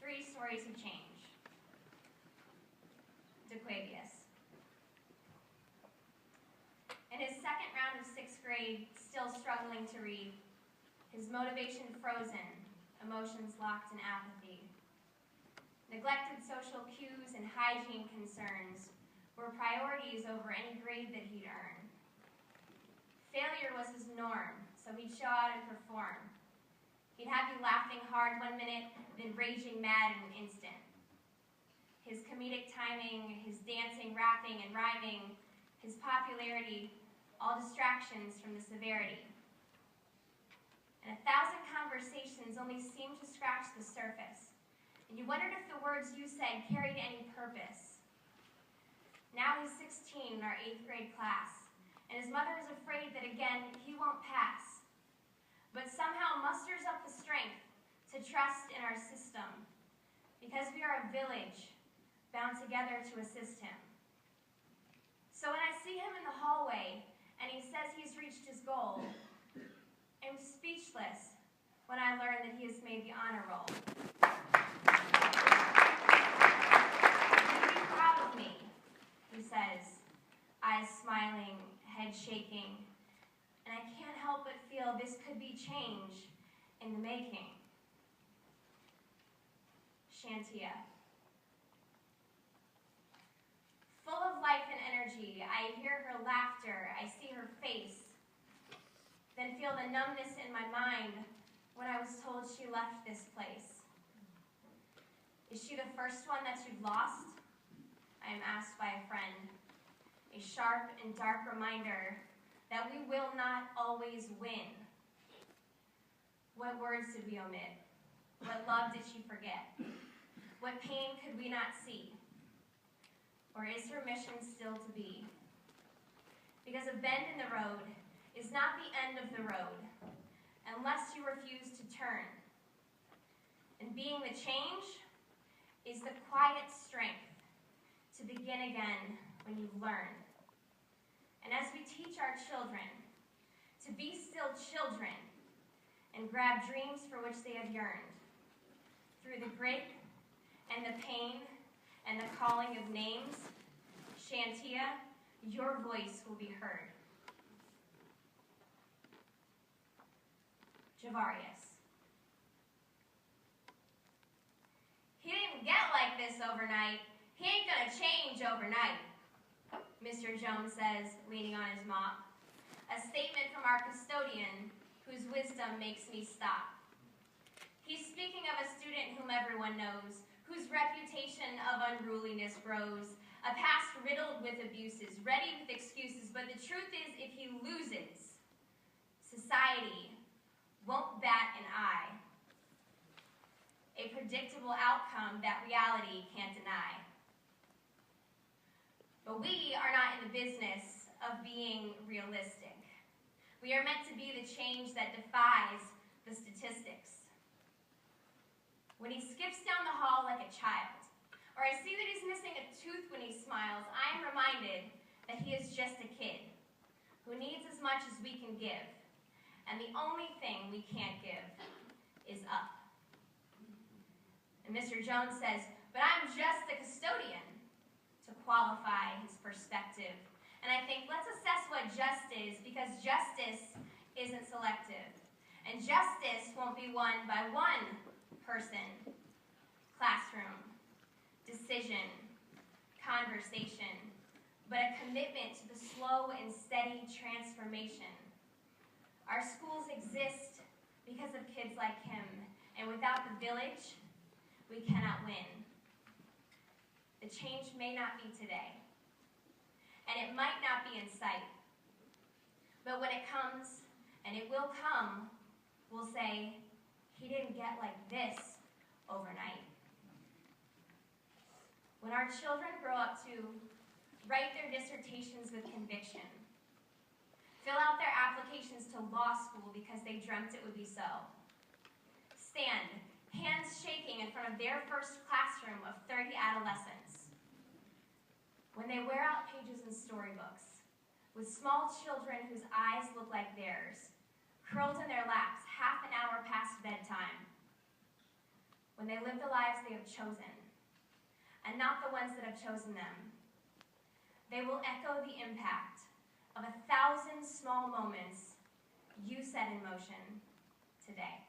Three stories of change. DeQuavius. In his second round of 6th grade, still struggling to read, his motivation frozen, emotions locked in apathy. Neglected social cues and hygiene concerns were priorities over any grade that he'd earn. Failure was his norm, so he'd show out and perform. He'd have you laughing hard one minute, then raging mad in an instant. His comedic timing, his dancing, rapping, and rhyming, his popularity, all distractions from the severity. And 1,000 conversations only seemed to scratch the surface, and you wondered if the words you said carried any purpose. Now he's 16 in our 8th grade class, and his mother is afraid that again he won't pass, but somehow musters up the strength to trust in our system, because we are a village bound together to assist him. So when I see him in the hallway and he says he's reached his goal, I'm speechless when I learn that he has made the honor roll. Be proud of me, he says, eyes smiling, head shaking, and I can't help but feel this could be change in the making. Shantia. Full of life and energy, I hear her laughter, I see her face, then feel the numbness in my mind when I was told she left this place. Is she the first one that you've lost? I am asked by a friend. A sharp and dark reminder that we will not always win. What words did we omit? What love did she forget? What pain could we not see? Or is her mission still to be? Because a bend in the road is not the end of the road unless you refuse to turn. And being the change is the quiet strength to begin again when you've learned. And as we teach our children to be still children and grab dreams for which they have yearned, through the grit and the pain and the calling of names, Shantia, your voice will be heard. Javarius. He didn't get like this overnight. He ain't gonna change overnight, Mr. Jones says, leaning on his mop. A statement from our custodian, whose wisdom makes me stop. He's speaking of a student whom everyone knows, whose reputation of unruliness grows, a past riddled with abuses, ready with excuses, but the truth is, if he loses, society won't bat an eye. A predictable outcome that reality can't deny. But we are not in the business of being realistic. We are meant to be the change that defies the statistics. When he skips down the hall like a child, or I see that he's missing a tooth when he smiles, I am reminded that he is just a kid who needs as much as we can give, and the only thing we can't give is up. And Mr. Jones says, but I'm just a custodian, to qualify his perspective. And I think, let's assess what just is, because justice isn't selective. And justice won't be won by one person, classroom, decision, conversation, but a commitment to the slow and steady transformation. Our schools exist because of kids like him, and without the village, we cannot win. The change may not be today, and it might not be in sight, but when it comes, and it will come, we'll say, he didn't get like this overnight. When our children grow up to write their dissertations with conviction, fill out their applications to law school because they dreamt it would be so, stand, hands shaking in front of their first classroom of 30 adolescents, when they wear out pages in storybooks with small children whose eyes look like theirs, curled in their laps half an hour past bedtime, when they live the lives they have chosen, and not the ones that have chosen them, they will echo the impact of 1,000 small moments you set in motion today.